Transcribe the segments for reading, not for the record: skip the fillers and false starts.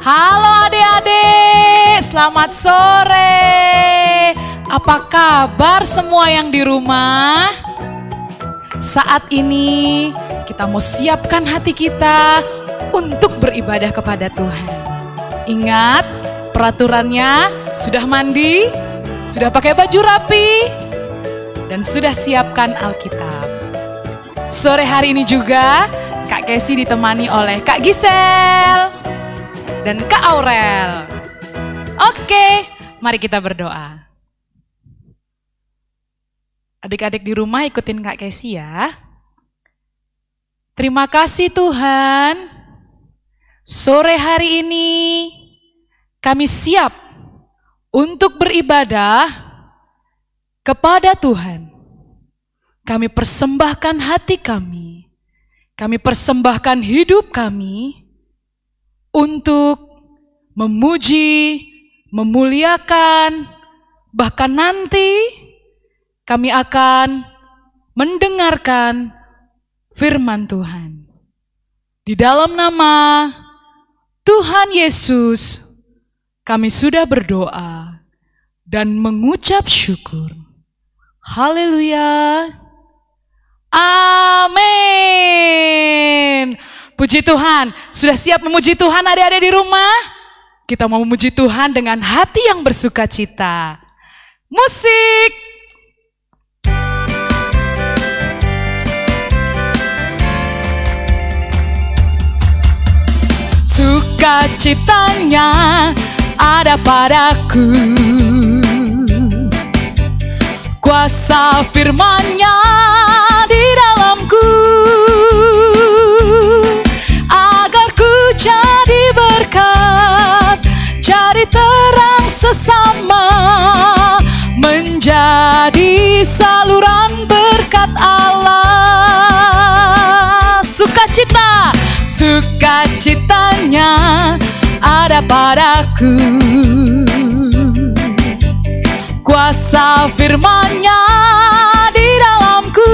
Halo adik-adik, selamat sore. Apa kabar semua yang di rumah? Saat ini kita mau siapkan hati kita untuk beribadah kepada Tuhan. Ingat, peraturannya sudah mandi, sudah pakai baju rapi, dan sudah siapkan Alkitab. Sore hari ini juga Kak Kesi ditemani oleh Kak Gisel dan Kak Aurel. Oke, mari kita berdoa. Adik-adik di rumah ikutin Kak Kesi ya. Terima kasih Tuhan. Sore hari ini kami siap untuk beribadah kepada Tuhan. Kami persembahkan hati kami. Kami persembahkan hidup kami untuk memuji, memuliakan, bahkan nanti kami akan mendengarkan firman Tuhan. Di dalam nama Tuhan Yesus, kami sudah berdoa dan mengucap syukur. Haleluya. Amin. Puji Tuhan. Sudah siap memuji Tuhan adik-adik di rumah? Kita mau memuji Tuhan dengan hati yang bersuka cita. Musik. Sukacitanya ada padaku, kuasa firman-Nya di dalamku, agar ku jadi berkat, jadi terang sesama, menjadi saluran berkat Allah. Sukacita, sukacitanya ada padaku, kuasa firman-Nya di dalamku,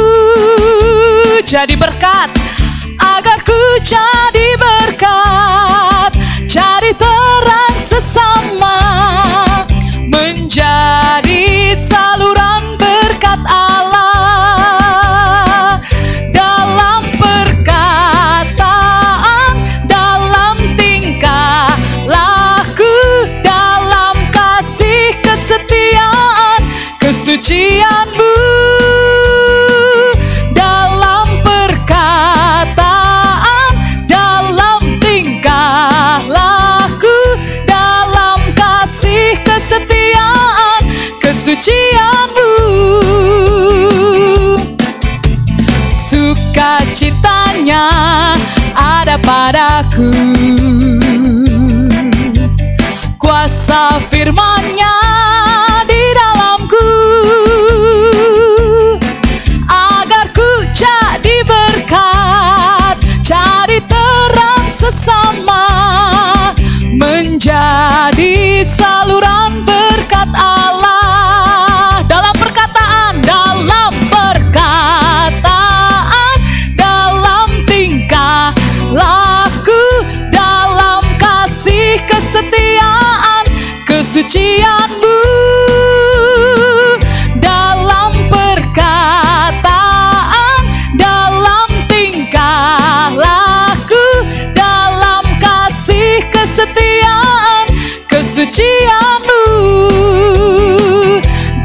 jadi berkat, agar ku jadi berkat, jadi terang sesama, menjadi saluran berkat Allah. Dalam perkataan, dalam tingkah laku, dalam kasih kesetiaan, kesucian-Mu. Dalam perkataan, dalam tingkah laku, dalam kasih kesetiaan, kesucian-Mu. Sukacitanya ada padaku, kuasa firman-Nya di dalamku, agar ku jadi berkat, jadi terang sesama, menjadi saluran berkat Allah. Dalam perkataan, dalam perkataan, dalam tingkah laku, dalam kasih kesetiaan, kesucian-Mu. Dalam perkataan, dalam tingkah laku, dalam kasih kesetiaan, kesucian-Mu.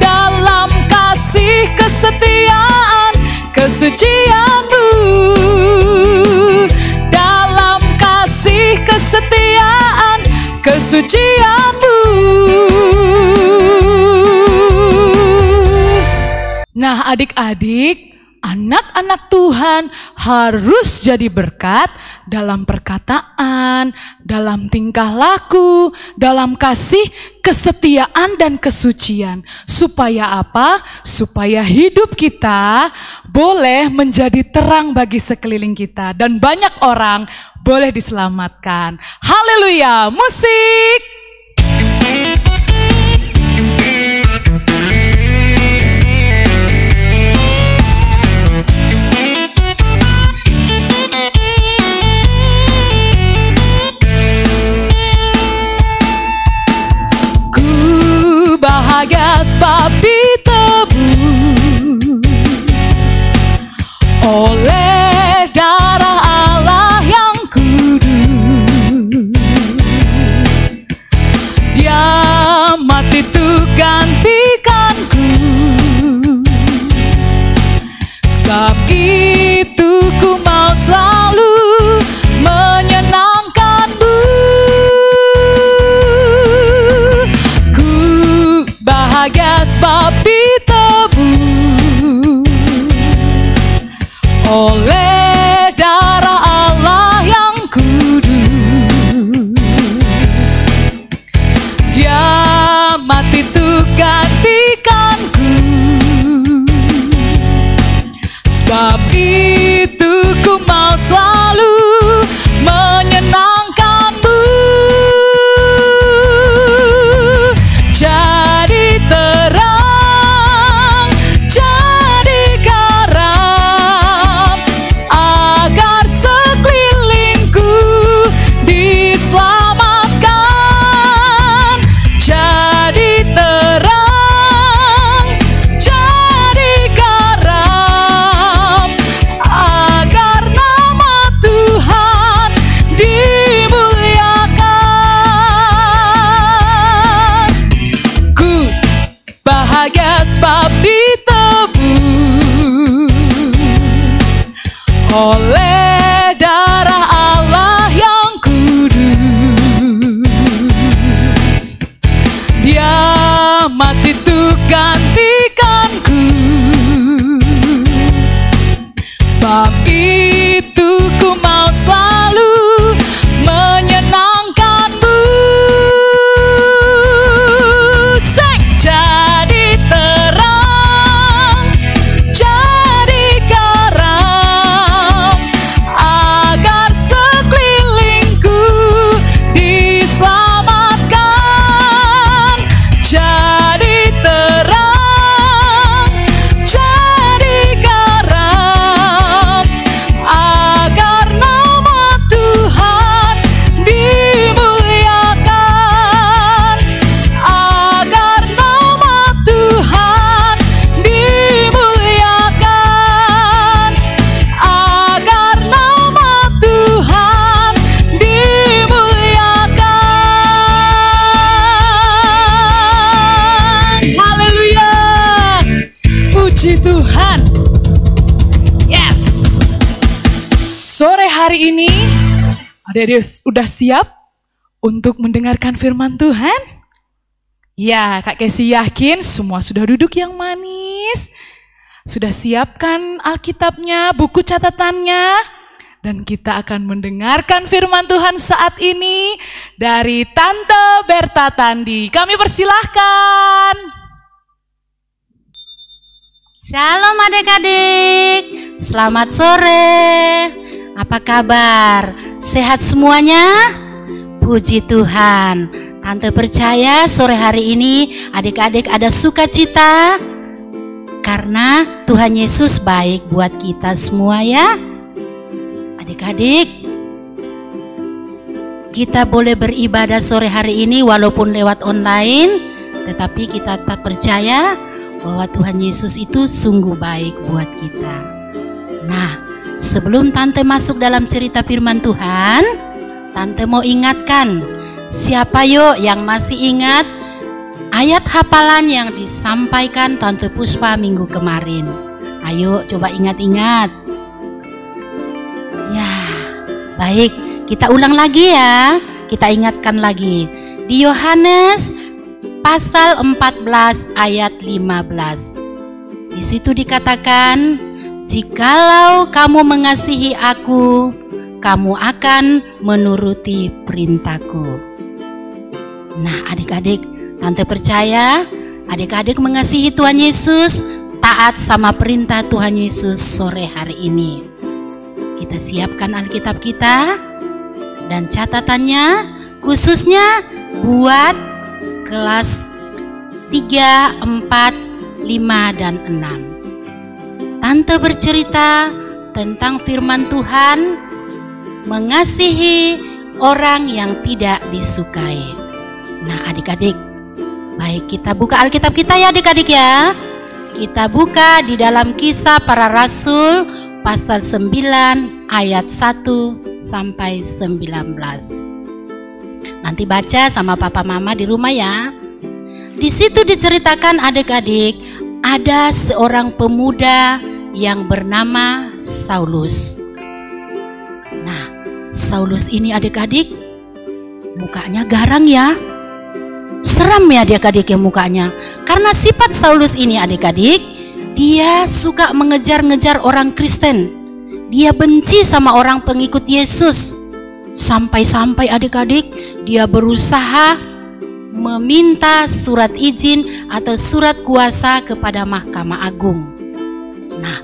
Dalam kasih kesetiaan, kesucian-Mu. Dalam kasih kesetiaan, kesucian-Mu. Nah adik-adik, anak-anak Tuhan harus jadi berkat dalam perkataan, dalam tingkah laku, dalam kasih, kesetiaan, dan kesucian. Supaya apa? Supaya hidup kita boleh menjadi terang bagi sekeliling kita, dan banyak orang boleh diselamatkan. Haleluya, musik. sebab ditebus oleh darah Allah yang kudus. Dia mati untuk gantikanku, sebab itu ku mau selalu menyenangkanmu. Ku bahagia sebab ditebus oleh darah Allah yang kudus. Dia mati untuk gantikanku, sebab itu ku mau selalu menyenangkanmu. Jadi terang, jadi garam, agar sekelilingku diselamatkan. Jadi terang, jadi garam, agar nama Tuhan dimuliakan. Ku bahagia sebab ditebus oleh darah Allah yang kudus. Dia mati untuk gantikanku, sebab itu ku mau selalu menyenangkanmu. Sing. Jadi terang, jadi garam, agar sekelilingku diselamatkan. Jadi terang, jadi garam, agar nama Tuhan dimuliakan. Agar nama Tuhan dimuliakan. Agar nama Tuhan dimuliakan. Haleluya. Puji Tuhan. Yes. Sore hari ini adik-adik udah siap untuk mendengarkan firman Tuhan? Ya, Kak Kesi yakin semua sudah duduk yang manis. Sudah siapkan Alkitabnya, buku catatannya. Dan kita akan mendengarkan firman Tuhan saat ini dari Tante Berta Tandi. Kami persilahkan. Shalom adik-adik, selamat sore. Apa kabar? Sehat semuanya? Puji Tuhan. Tante percaya sore hari ini adik-adik ada sukacita karena Tuhan Yesus baik buat kita semua ya. Adik-adik, kita boleh beribadah sore hari ini walaupun lewat online, tetapi kita tetap percaya bahwa Tuhan Yesus itu sungguh baik buat kita. Nah, sebelum Tante masuk dalam cerita firman Tuhan, Tante mau ingatkan, siapa yuk yang masih ingat ayat hafalan yang disampaikan Tante Puspa minggu kemarin? Ayo coba ingat-ingat. Ya, baik, kita ulang lagi ya. Kita ingatkan lagi. Di Yohanes pasal 14 ayat 15. Di situ dikatakan, jikalau kamu mengasihi aku, kamu akan menuruti perintahku. Nah adik-adik, Tante percaya adik-adik mengasihi Tuhan Yesus, taat sama perintah Tuhan Yesus sore hari ini. Kita siapkan Alkitab kita dan catatannya khususnya buat kelas 3, 4, 5, dan 6. Tante bercerita tentang firman Tuhan mengasihi orang yang tidak disukai. Nah adik-adik, Baik, kita buka Alkitab kita ya adik-adik ya. Kita buka di dalam Kisah Para Rasul pasal 9 ayat 1 sampai 19. Nanti baca sama papa mama di rumah ya. Di situ diceritakan adik-adik, ada seorang pemuda yang bernama Saulus. Nah, Saulus ini adik-adik mukanya garang ya. Seram ya adik-adik ya mukanya. Karena sifat Saulus ini adik-adik, dia suka mengejar-ngejar orang Kristen. Dia benci sama orang pengikut Yesus. Sampai-sampai adik-adik dia berusaha meminta surat izin atau surat kuasa kepada Mahkamah Agung. Nah,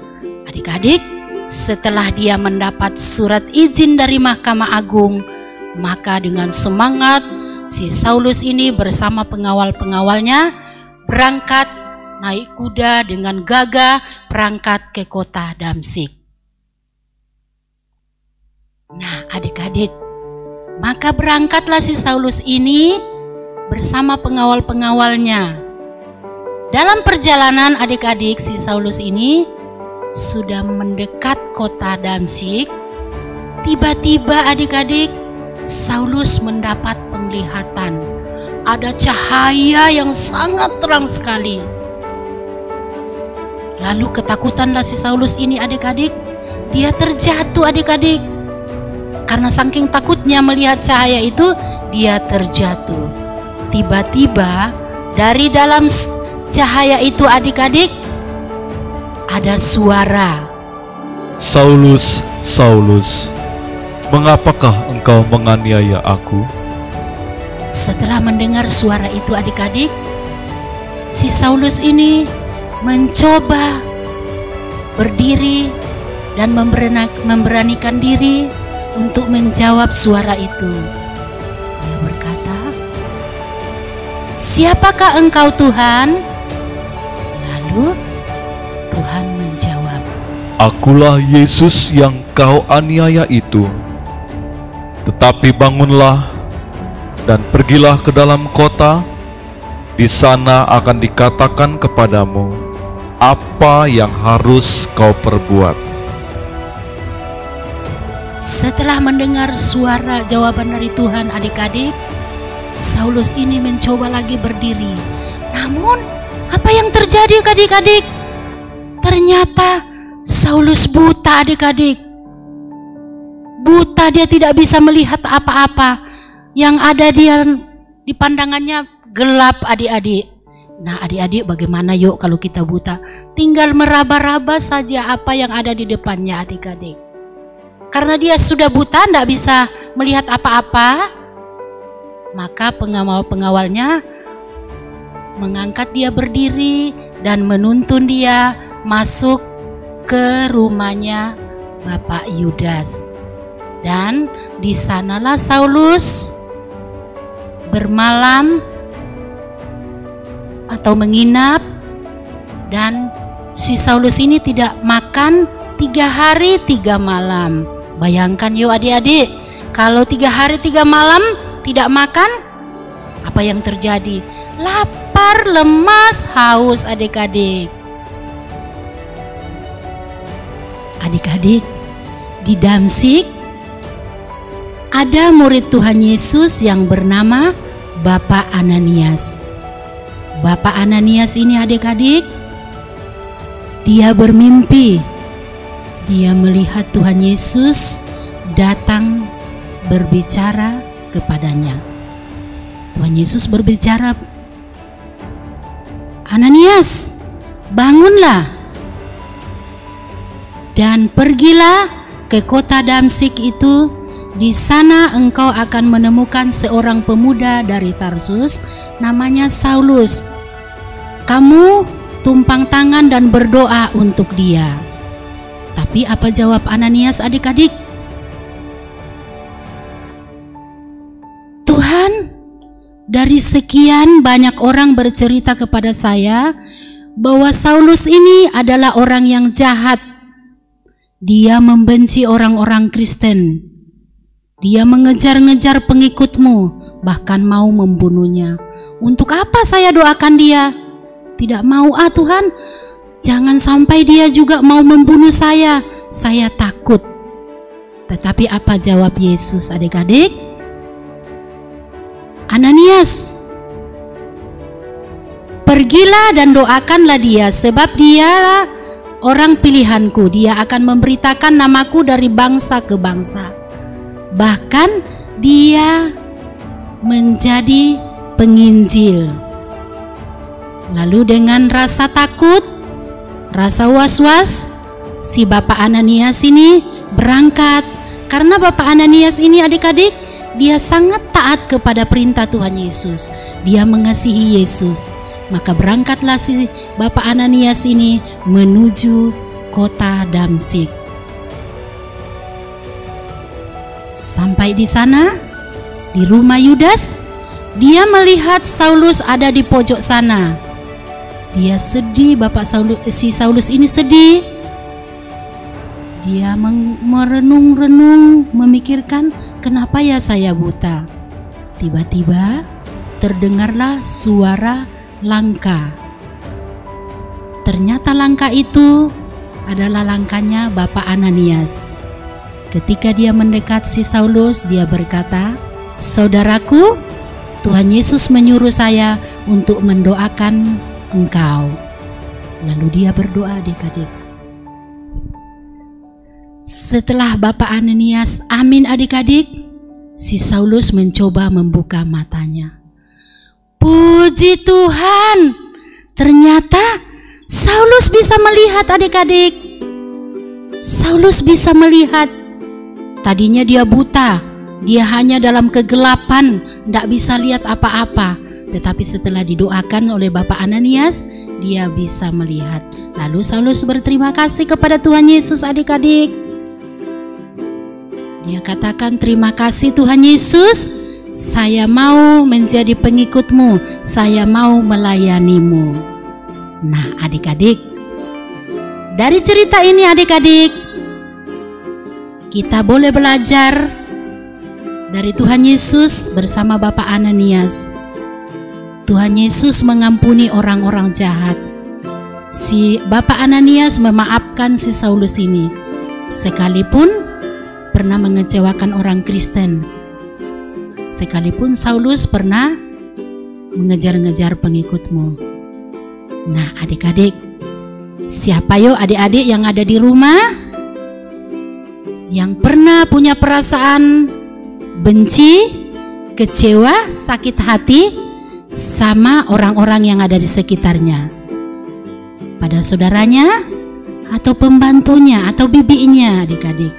adik-adik, setelah dia mendapat surat izin dari Mahkamah Agung, maka dengan semangat si Saulus ini bersama pengawal-pengawalnya berangkat naik kuda dengan gagah berangkat ke kota Damsyik. Nah adik-adik, maka berangkatlah si Saulus ini bersama pengawal-pengawalnya. Dalam perjalanan adik-adik, si Saulus ini sudah mendekat kota Damsyik. Tiba-tiba adik-adik, Saulus mendapat penglihatan. Ada cahaya yang sangat terang sekali. Lalu ketakutanlah si Saulus ini adik-adik. Dia terjatuh adik-adik. Karena saking takutnya melihat cahaya itu, dia terjatuh. Tiba-tiba dari dalam cahaya itu adik-adik ada suara. Saulus, Saulus, mengapakah engkau menganiaya aku? Setelah mendengar suara itu adik-adik, si Saulus ini mencoba berdiri dan memberanikan diri untuk menjawab suara itu. Dia berkata, "Siapakah engkau Tuhan?" Lalu Tuhan menjawab, "Akulah Yesus yang kau aniaya itu. Tetapi bangunlah dan pergilah ke dalam kota. Di sana akan dikatakan kepadamu apa yang harus kau perbuat." Setelah mendengar suara jawaban dari Tuhan adik-adik, Saulus ini mencoba lagi berdiri. Namun apa yang terjadi adik-adik? Ternyata Saulus buta adik-adik. Buta, dia tidak bisa melihat apa-apa. Yang ada dia di pandangannya gelap adik-adik. Nah adik-adik, bagaimana yuk kalau kita buta? Tinggal meraba-raba saja apa yang ada di depannya adik-adik. Karena dia sudah buta, tidak bisa melihat apa-apa, maka pengawal-pengawalnya mengangkat dia berdiri dan menuntun dia masuk ke rumahnya Bapak Yudas. Dan di sanalah Saulus bermalam atau menginap, dan si Saulus ini tidak makan 3 hari 3 malam. Bayangkan yuk adik-adik, kalau 3 hari 3 malam tidak makan, apa yang terjadi? Lapar, lemas, haus adik-adik. Adik-adik, di Damsyik ada murid Tuhan Yesus yang bernama Bapak Ananias. Bapak Ananias ini adik-adik, dia bermimpi. Dia melihat Tuhan Yesus datang berbicara kepadanya. Tuhan Yesus berbicara, "Ananias, bangunlah dan pergilah ke kota Damsyik itu. Di sana engkau akan menemukan seorang pemuda dari Tarsus, namanya Saulus. Kamu tumpang tangan dan berdoa untuk dia." Tapi apa jawab Ananias adik-adik? "Tuhan, dari sekian banyak orang bercerita kepada saya bahwa Saulus ini adalah orang yang jahat. Dia membenci orang-orang Kristen. Dia mengejar-ngejar pengikutmu, bahkan mau membunuhnya. Untuk apa saya doakan dia? Tidak mau, Tuhan, jangan sampai dia juga mau membunuh saya takut. Tetapi apa jawab Yesus, adik-adik? Ananias, pergilah dan doakanlah dia, sebab dia orang pilihanku. Dia akan memberitakan namaku dari bangsa ke bangsa. Bahkan dia menjadi penginjil. Lalu dengan rasa takut, rasa was-was, si Bapak Ananias ini berangkat. Karena Bapak Ananias ini, adik-adik, dia sangat taat kepada perintah Tuhan Yesus. Dia mengasihi Yesus. Maka berangkatlah si Bapak Ananias ini menuju kota Damsyik. Sampai di sana, di rumah Yudas, dia melihat Saulus ada di pojok sana. Dia sedih, si Saulus ini sedih. Dia merenung-renung, memikirkan, kenapa ya saya buta? Tiba-tiba terdengarlah suara langka. Ternyata langka itu adalah langkahnya Bapak Ananias. Ketika dia mendekat si Saulus, dia berkata, "Saudaraku, Tuhan Yesus menyuruh saya untuk mendoakan engkau." Lalu dia berdoa, adik-adik. Setelah Bapak Ananias amin, adik-adik, si Saulus mencoba membuka matanya. Puji Tuhan, ternyata Saulus bisa melihat, adik-adik. Saulus bisa melihat. Tadinya dia buta, dia hanya dalam kegelapan, tidak bisa lihat apa-apa. Tetapi setelah didoakan oleh Bapak Ananias, dia bisa melihat. Lalu Saulus berterima kasih kepada Tuhan Yesus, adik-adik. Dia katakan, "Terima kasih Tuhan Yesus, saya mau menjadi pengikutmu, saya mau melayanimu." Nah, adik-adik, dari cerita ini, adik-adik, kita boleh belajar dari Tuhan Yesus bersama Bapak Ananias. Tuhan Yesus mengampuni orang-orang jahat. Si Bapak Ananias memaafkan si Saulus ini, sekalipun pernah mengecewakan orang Kristen. Sekalipun Saulus pernah mengejar-ngejar pengikutmu. Nah, adik-adik, siapa yuk adik-adik yang ada di rumah yang pernah punya perasaan benci, kecewa, sakit hati sama orang-orang yang ada di sekitarnya, pada saudaranya atau pembantunya atau bibinya, adik-adik?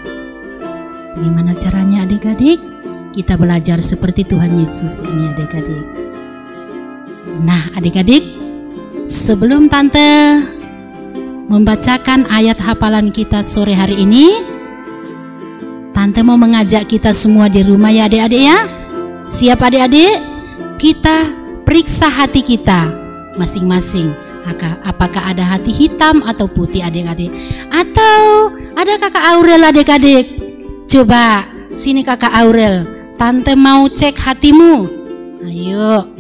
Bagaimana caranya, adik-adik? Kita belajar seperti Tuhan Yesus ini, adik-adik. Nah, adik-adik, sebelum Tante membacakan ayat hafalan kita sore hari ini, Tante mau mengajak kita semua di rumah ya, adik-adik ya. Siap, adik-adik? Kita periksa hati kita masing-masing. Apakah ada hati hitam atau putih, adik-adik? Atau ada Kakak Aurel, adik-adik? Coba, sini Kakak Aurel. Tante mau cek hatimu. Ayo.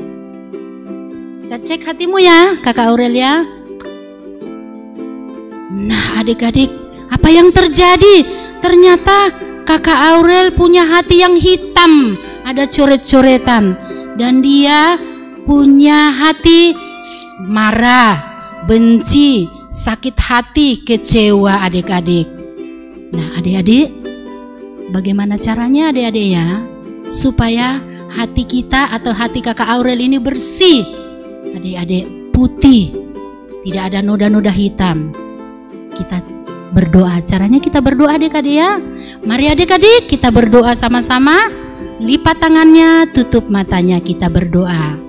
Kita cek hatimu ya, Kakak Aurel ya. Nah, adik-adik, apa yang terjadi? Ternyata Kakak Aurel punya hati yang hitam, ada coret-coretan. Dan dia punya hati marah, benci, sakit hati, kecewa, adik-adik. Nah, adik-adik, bagaimana caranya, adik-adik ya, supaya hati kita atau hati Kakak Aurel ini bersih, adik-adik, putih, tidak ada noda-noda hitam? Kita berdoa. Caranya kita berdoa, adik-adik ya. Mari adik-adik kita berdoa sama-sama. Lipat tangannya, tutup matanya, kita berdoa.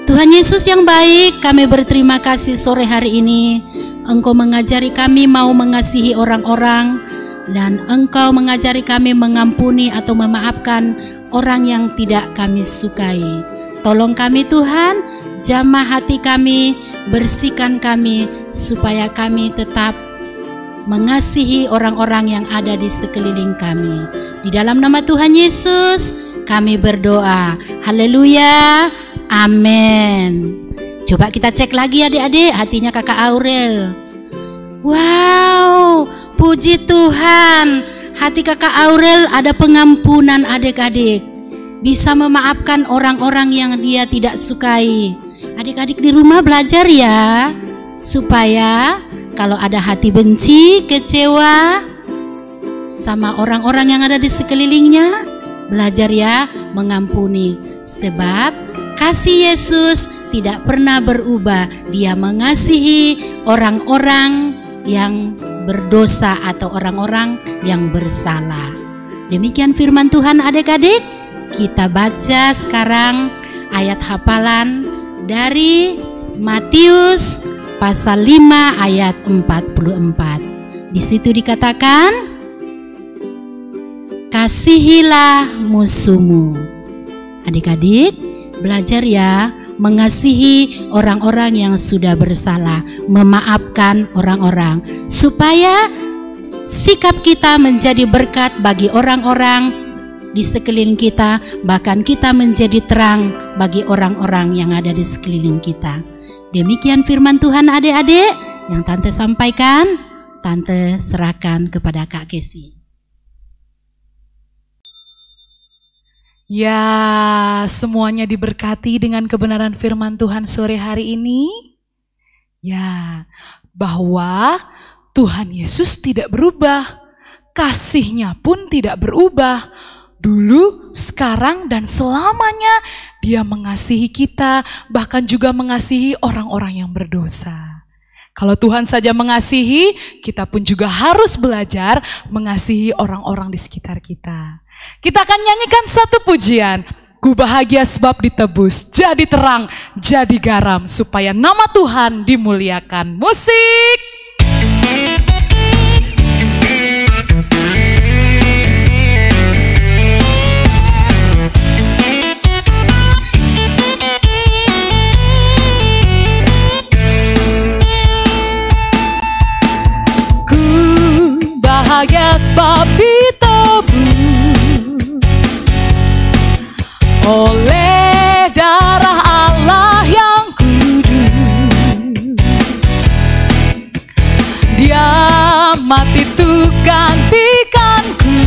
Tuhan Yesus yang baik, kami berterima kasih sore hari ini. Engkau mengajari kami mau mengasihi orang-orang, dan Engkau mengajari kami mengampuni atau memaafkan orang yang tidak kami sukai. Tolong kami Tuhan, jamah hati kami, bersihkan kami, supaya kami tetap mengasihi orang-orang yang ada di sekeliling kami. Di dalam nama Tuhan Yesus kami berdoa. Haleluya. Amin. Coba kita cek lagi adik-adik hatinya kakak Aurel. Wow, puji Tuhan. Hati kakak Aurel ada pengampunan adik-adik. Bisa memaafkan orang-orang yang dia tidak sukai. Adik-adik di rumah belajar ya. Supaya kalau ada hati benci, kecewa sama orang-orang yang ada di sekelilingnya, belajar ya mengampuni. Sebab kasih Yesus tidak pernah berubah. Dia mengasihi orang-orang yang berdosa atau orang-orang yang bersalah. Demikian firman Tuhan adik-adik. Kita baca sekarang ayat hafalan dari Matius pasal 5 ayat 44. Di situ dikatakan, kasihilah musuhmu. Adik-adik belajar ya mengasihi orang-orang yang sudah bersalah, memaafkan orang-orang, supaya sikap kita menjadi berkat bagi orang-orang di sekeliling kita, bahkan kita menjadi terang bagi orang-orang yang ada di sekeliling kita. Demikian firman Tuhan adik-adik yang Tante sampaikan, Tante serahkan kepada Kak Kesi. Ya, semuanya diberkati dengan kebenaran firman Tuhan sore hari ini. Ya, bahwa Tuhan Yesus tidak berubah, kasih-Nya pun tidak berubah. Dulu, sekarang, dan selamanya Dia mengasihi kita, bahkan juga mengasihi orang-orang yang berdosa. Kalau Tuhan saja mengasihi, kita pun juga harus belajar mengasihi orang-orang di sekitar kita. Kita akan nyanyikan satu pujian. Ku bahagia sebab ditebus, jadi terang, jadi garam, supaya nama Tuhan dimuliakan. Musik! Bahagia sebab ditebus oleh darah Allah yang kudus. Dia mati untuk gantikanku.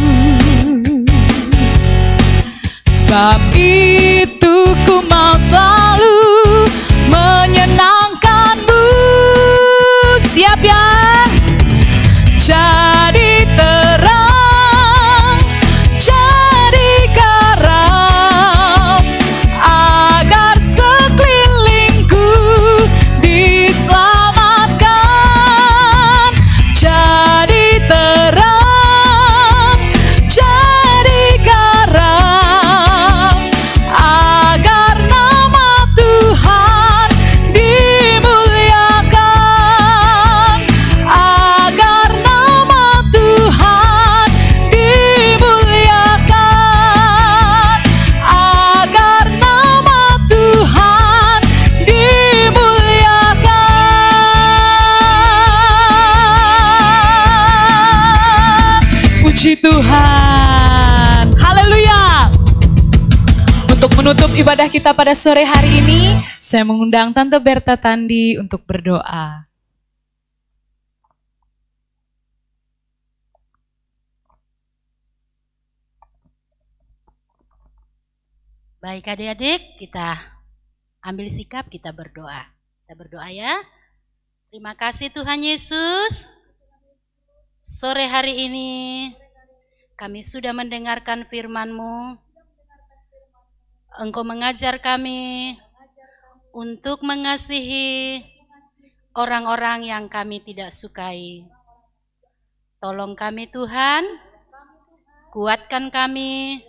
Sebab itu ku mau selalu menyenangkanmu. Siap ya? Jadi terang, jadi garam, agar sekelilingku diselamatkan. Jadi terang, jadi garam, agar nama Tuhan dimuliakan. Agar Tuhan dimuliakan, agar nama Tuhan dimuliakan. Puji Tuhan, haleluya. Untuk menutup ibadah kita pada sore hari ini, saya mengundang Tante Berta Tandi untuk berdoa. Baik adik-adik, kita ambil sikap, kita berdoa. Kita berdoa ya. Terima kasih Tuhan Yesus. Sore hari ini kami sudah mendengarkan firman-Mu. Engkau mengajar kami untuk mengasihi orang-orang yang kami tidak sukai. Tolong kami Tuhan, kuatkan kami,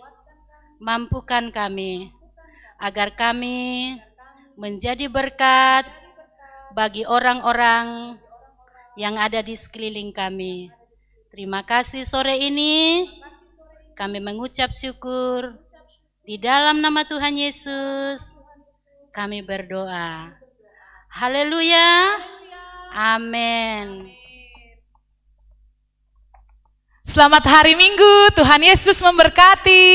mampukan kami, agar kami menjadi berkat bagi orang-orang yang ada di sekeliling kami. Terima kasih sore ini, kami mengucap syukur. Di dalam nama Tuhan Yesus, kami berdoa. Haleluya, amin. Selamat hari Minggu, Tuhan Yesus memberkati.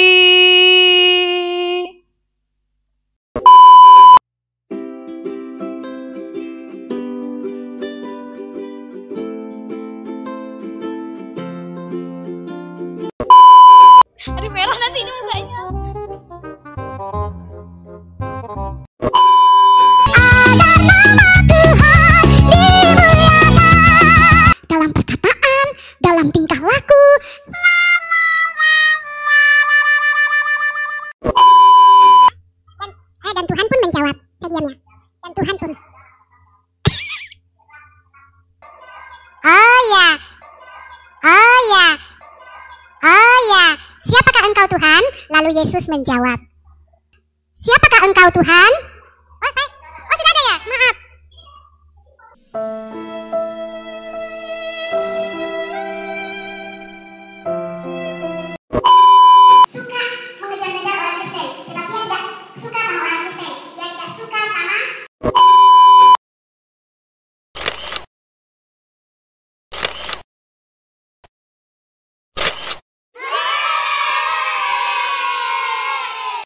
Lalu Yesus menjawab, "Siapakah engkau, Tuhan?"